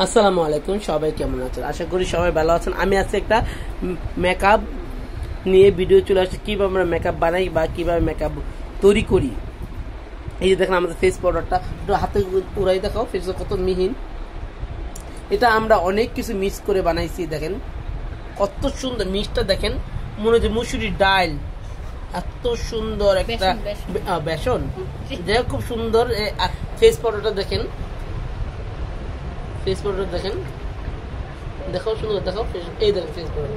আসসালামু আলাইকুম, সবাই কেমন আছেন? আশা করি সবাই ভালো আছেন। আমি আজকে একটা মেকআপ নিয়ে ভিডিও চলে আসছি, কিভাবে আমরা মেকআপ বানাই বা কিভাবে মেকআপ তৈরি করি। এই যে দেখেন আমাদের ফেস পাউডারটা, একটু হাতে উড়াই দেখাও, ফেসটা কত মিহিন। এটা আমরা অনেক কিছু মিক্স করে বানাইছি। দেখেন কত সুন্দর মিক্সটা, দেখেন মনে হচ্ছে মুসুরির ডাল, এত সুন্দর একটা বেসন, যাই হোক খুব সুন্দর। ফেস পাউডারটা দেখেন, ফেস পাউডার দেখেন, দেখাও সুন্দর, দেখাও এই দেখেন ফেস পাউডার,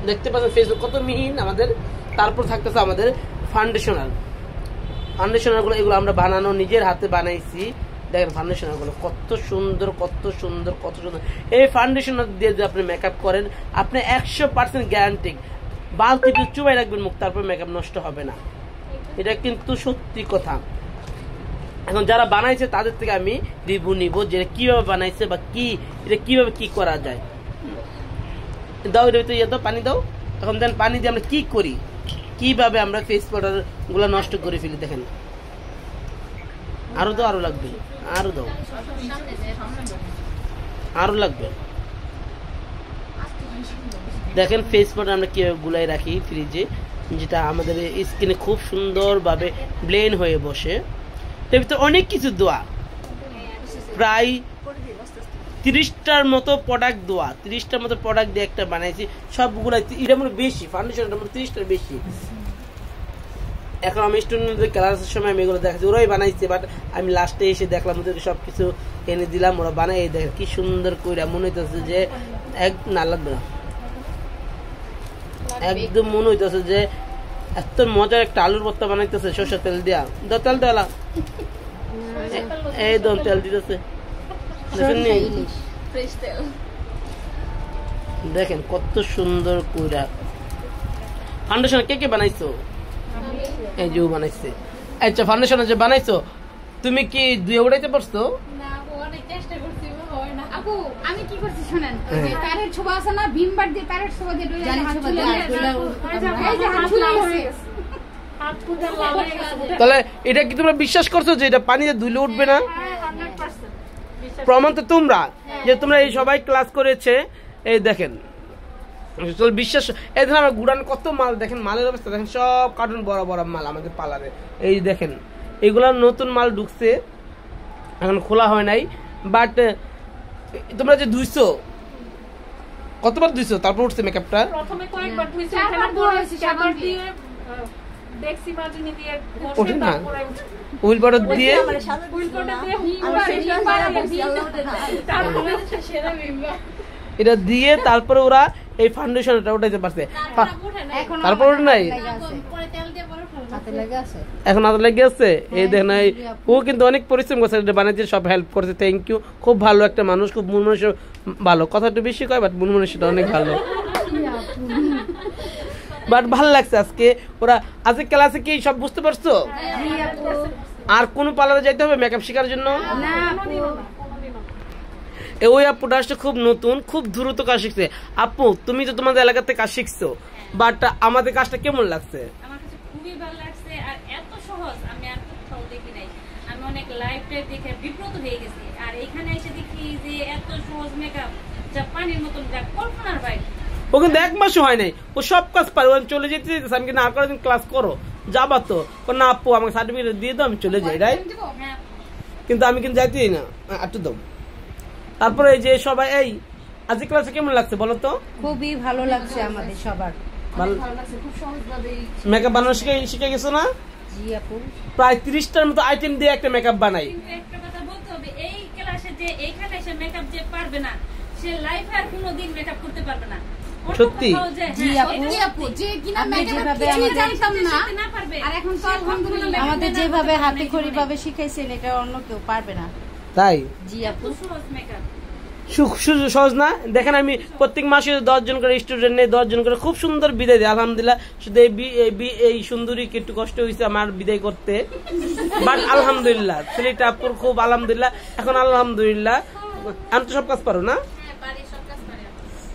দেখতে পাচ্ছেন ফেস কত মিহিন আমাদের। তারপর থাকতেছে আমাদের ফাউন্ডেশনার গুলো, এগুলো আমরা বানানো, নিজের হাতে বানাইছি। দেখেন ফাউন্ডেশনার গুলো কত সুন্দর, কত সুন্দর, কত সুন্দর। এই ফাউন্ডেশনার দিয়ে যদি আপনি মেকআপ করেন, আপনি 100% গ্যারান্টি বালতি চুবাই রাখবেন মুখ, তারপর মেকআপ নষ্ট হবে না। এটা কিন্তু সত্যি কথা। এখন যারা বানাইছে তাদের থেকে আমি রিভিউ নিব, যে কিভাবে বানাইছে বা কি এটা কিভাবে কি করা যায়। দাও এর ভিতরে দাও, পানি দাও। এখন দেন পানি দিয়ে আমরা কি করি, কিভাবে আমরা ফেস পাউডার গুলো নষ্ট করে ফেলি। দেখেন আরো দাও, আরো লাগবে, আরো দাও, আরো লাগবে। দেখেন ফেস পাউডার আমরা কিভাবে গুলাই রাখি ফ্রিজে, যেটা আমাদের স্কিনে খুব সুন্দর ভাবে ব্লেন্ড হয়ে বসে। এর ভিতরে অনেক কিছু দোয়া, প্রায় 30টার মতো প্রোডাক্ট দোয়া, 30টার মতো প্রোডাক্ট দিয়ে একটা বানাইছি। সবগুলো এটা মানে বেশি, ফাউন্ডেশনটা মানে 30টার বেশি। এখন আমি স্টুডেন্টদের ক্লাসের সময় আমি এগুলো দেখাচ্ছি, ওরাই বানাইছে, বাট আমি লাস্টে এসে দেখলাম ওদেরকে সবকিছু এনে দিলাম, ওরা বানাই। দেখেন কি সুন্দর করে, মনে হইতেছে যে এক না লাগবে না, একদম মনে হইতেছে যে এত মজার একটা আলুর ভর্তা বানাইতেছে সরষের তেল দিয়া। দাও তেল দেওয়া, এই দন তেল দিতেছে, দেখেন কত সুন্দর কইরা। ফাউন্ডেশন কে কে বানাইছো? এই যে বানাইছে। আচ্ছা ফাউন্ডেশন যে বানাইছো, তুমি কি দুই উড়াইতে পারছো? না, অনেক চেষ্টা করছি, হয় না। আপু আমি কি করছি শুনেন, তারের ছোবা আছে না, ভীমবার দিয়ে তারের ছোবা দিয়ে ডুলে হাত চলে গেছে। তাহলে এটা কি তোমরা বিশ্বাস করছো যে এটা পানিতে ধুলে উঠবে না? প্রমাণ তো তোমরা, যে তোমরা এই সবাই ক্লাস করেছে। এই দেখেন বিশ্বাস, এই দেখেন আমার গুড়ান কত মাল, দেখেন মালের অবস্থা দেখেন, সব কার্টুন বড় বড় মাল আমাদের পার্লারে। এই দেখেন এগুলা নতুন মাল ঢুকছে, এখন খোলা হয় নাই। বাট তোমরা যে ধুইছো, কতবার ধুইছো তারপর উঠছে মেকআপটা? প্রথমে কয়েকবার ধুইছি, এখানে ধুইছি, সাবান দিয়ে দেখছি মাজনি দিয়ে ওঠে না, হুইল পাউডার দিয়ে, হুইল পাউডার দিয়ে এটা দিয়ে তারপরে ওরা এই ফাউন্ডেশনটা উঠাইতে পারছে। তারপর ওটা নাই, এখন হাতে লেগে আছে। এই দেখেন ও কিন্তু অনেক পরিশ্রম করছে, এটা বানাইতে সব হেল্প করছে। থ্যাংক ইউ, খুব ভালো একটা মানুষ, খুব মন মানুষ ভালো। কথা একটু বেশি কয়, বাট মন মানুষটা অনেক ভালো। বাট ভালো লাগছে আজকে। ওরা আজকে ক্লাসে কি সব বুঝতে পারছো? আর কোন পার্লারে যাইতে হবে মেকআপ শেখার জন্য? ওই আপুটা আসলে খুব নতুন, খুব দ্রুত কাজ শিখছে। আপু তুমি তো তোমাদের এলাকাতে কাজ শিখছো, বাট আমাদের কাজটা কেমন লাগছে? আমার কাছে খুবই ভালো লাগছে, আর এত সহজ আমি আর কোথাও দেখি নাই। আমি অনেক লাইভ টাইপ দেখে বিব্রত হয়ে গেছি, আর এখানে এসে দেখি যে এত সহজ মেকআপ, যা পানির মতন, যা কল্পনার বাইরে। ও কিন্তু 1 মাসও হয় নাই, ও সব কাজ পারে। ও চলে যেতে আমি কিন্তু আর কয়েকদিন ক্লাস করো যাবা তো, না আপু আমাকে সার্টিফিকেট দিয়ে দাও, আমি চলে যাই, রাইট? কিন্তু আমি কিন্তু যাইতেই না, একটু দাও। তারপরে এই যে সবাই, এই আজকে ক্লাসে কেমন লাগছে বলো তো? খুবই ভালো লাগছে আমাদের সবার, ভালো লাগছে, খুব সহজভাবে মেকআপ বানানো শিখে গেছো না? জি আপু, প্রায় 30টার মতো আইটেম দিয়ে একটা মেকআপ বানাই। কিন্তু একটা কথা বলতে হবে, এই ক্লাসে যে এইখানে এসে মেকআপ যে পারবে না, সে লাইফে আর কোনোদিন মেকআপ করতে পারবে না। সত্যি জি আপু, যে কিনা মেকআপ জানতাম না, আর এখন তো আলহামদুলিল্লাহ আমাদের যেভাবে হাতে খড়ি ভাবে শিখাইছেন, এটা অন্য কেউ পারবে না। তাই জি আপু, সহজ মেকআপ, সহজ না? দেখেন আমি প্রত্যেক মাসে 10 জন করে স্টুডেন্ট নেই, 10 জন করে খুব সুন্দর বিদায় দিই আলহামদুলিল্লাহ। শুধু এই সুন্দরীকে একটু কষ্ট হয়েছে আমার বিদায় করতে, বাট আলহামদুলিল্লাহ ছেলেটা আপুর খুব আলহামদুলিল্লাহ। এখন আলহামদুলিল্লাহ আমি তো সব কাজ পারো না?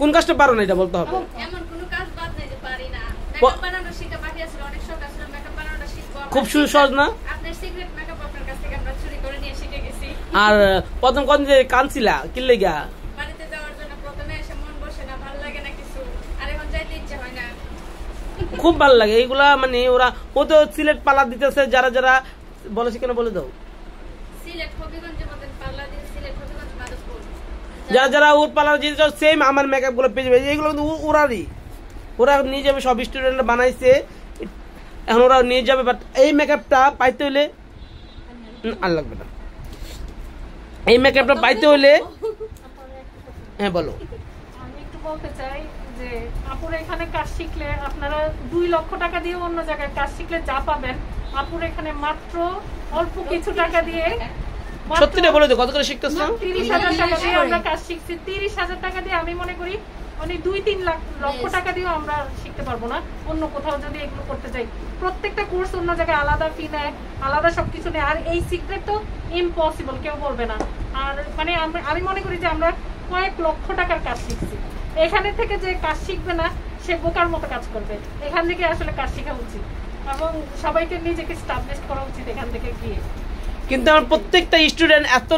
কোন কাজটা পারো না এটা বলতে হবে। এমন কোন কাজ বাদ নাই যে পারি না। মেকআপ বানানো শিখা বাকি আছে, অনেক শখ আছে মেকআপ বানানোটা শিখবো। খুব সহজ না? আপনার সিক্রেট মেকআপ আপনার কাছ থেকে আমরা চুরি করে নিয়ে শিখে গেছি। আর প্রথম কোন যে কানছিলা কি লাগা? খুব ভালো লাগে এইগুলা। মানে ওরা ও তো সিলেট পার্লার দিতেছে, যারা যারা বলে সেখানে বলে দাও, সিলেট হবিগঞ্জের মধ্যে পার্লার দিয়ে সিলেট হবিগঞ্জ মাদারপুর যারা যারা ওর পার্লার যেতে চাও সেম আমার মেকআপ গুলো পেয়ে যাবে। এইগুলো কিন্তু ওরারই, ওরা নিয়ে যাবে, সব স্টুডেন্ট বানাইছে, এখন ওরা নিয়ে যাবে। বাট এই মেকআপটা পাইতে হলে আর লাগবে না, এই মেকআপটা পাইতে হলে হ্যাঁ বলো। আমি একটু বলতে চাই যে আপুর এখানে কাজ শিখলে আপনারা 2 লক্ষ টাকা দিয়ে অন্য জায়গায় কাজ শিখলে যা পাবেন, আপুর এখানে মাত্র অল্প কিছু টাকা দিয়ে, সত্যিটা বলে দাও কত করে শিখতেছ? 30,000 টাকা দিয়ে আমরা কাজ শিখছি। 30,000 টাকা দিয়ে আমি মনে করি মানে 2-3 লক্ষ টাকা দিয়েও আমরা শিখতে পারবো না অন্য কোথাও যদি এগুলো করতে যাই। প্রত্যেকটা কোর্স অন্য জায়গায় আলাদা ফি নেয়, আলাদা সবকিছু নেয়। আর এই সিক্রেট তো ইম্পসিবল, কেউ বলবে না। আর মানে আমি মনে করি যে আমরা কয়েক লক্ষ টাকার কাজ শিখছি। এখানে থেকে যে কাজ শিখবে না সে বোকার মতো কাজ করবে। এখান থেকে আসলে কাজ শেখা উচিত এবং সবাইকে নিজেকে স্টাবলিশ করা উচিত এখান থেকে গিয়ে। কিন্তু আমার প্রত্যেকটা স্টুডেন্ট এত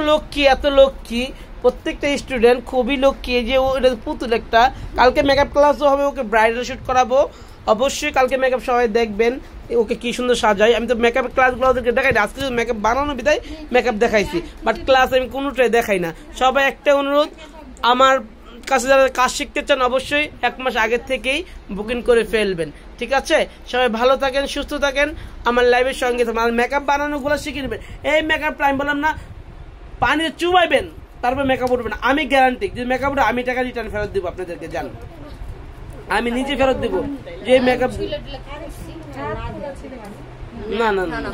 লক্ষ্মী, প্রত্যেকটা স্টুডেন্ট খুবই লক্ষ্মী। যে ও এটা পুতুল একটা, কালকে মেকআপ ক্লাসও হবে, ওকে ব্রাইডাল শুট করাবো। অবশ্যই কালকে মেকআপ সবাই দেখবেন, ওকে কি সুন্দর সাজাই। আমি তো মেকআপ ক্লাসগুলো ওদেরকে দেখাই না, আজকে মেকআপ বানানো বিধায় মেকআপ দেখাইছি, বাট ক্লাস আমি কোনোটাই দেখাই না। সবাই একটা অনুরোধ, আমার কাছে যারা কাজ শিখতে চান অবশ্যই 1 মাস আগের থেকেই বুকিং করে ফেলবেন, ঠিক আছে? সবাই ভালো থাকেন, সুস্থ থাকেন, আমার লাইভের সঙ্গে থাকেন। আর মেকআপ বানানোগুলো শিখে নেবেন। এই মেকআপটা আমি বললাম না, পানিতে চুবাইবেন তারপর মেকআপ উঠবে না, আমি গ্যারান্টি। যদি মেকআপ উঠে আমি টাকা রিটার্ন ফেরত দিব আপনাদেরকে, জানো আমি নিজে ফেরত দিব। যে মেকআপ না না না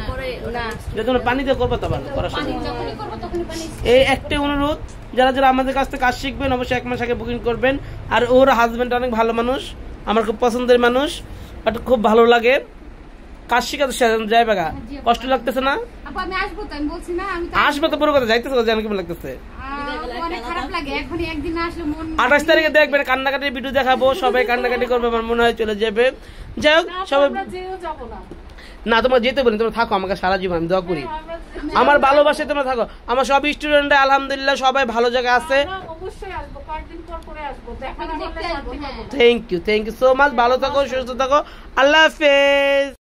যে তোমরা পানিতে করবো তো ভালো করার সময়। এই একটা অনুরোধ, যারা যারা আমাদের কাছ থেকে কাজ শিখবেন অবশ্যই 1 মাস আগে বুকিং করবেন। আর ওর হাজবেন্ড অনেক ভালো মানুষ, আমার খুব পছন্দের মানুষ, বাট খুব ভালো লাগে কাজ শিখাতে যাই বাগা। কষ্ট লাগতেছে না? আপু আমি আসবো তো, আমি বলছি না আমি আসবে তো, পুরো কথা যাইতেছে, জানি কেমন লাগতেছে। অনেক খারাপ লাগে এখনই, একদিন আসলে মন 28 তারিখে দেখবেন কান্নাকাটির ভিডিও দেখাবো, সবাই কান্নাকাটি করবে, আমার মনে হয় চলে যাবে। যাই হোক সবাই না, তোমরা যেতে বলি, তোমরা থাকো আমাকে সারা জীবন, আমি দোয়া করি আমার ভালোবাসায় তোমরা থাকো। আমার সব স্টুডেন্টরা আলহামদুলিল্লাহ সবাই ভালো জায়গায় আছে। থ্যাংক ইউ সো মাচ, ভালো থাকো, সুস্থ থাকো, আল্লাহ হাফেজ।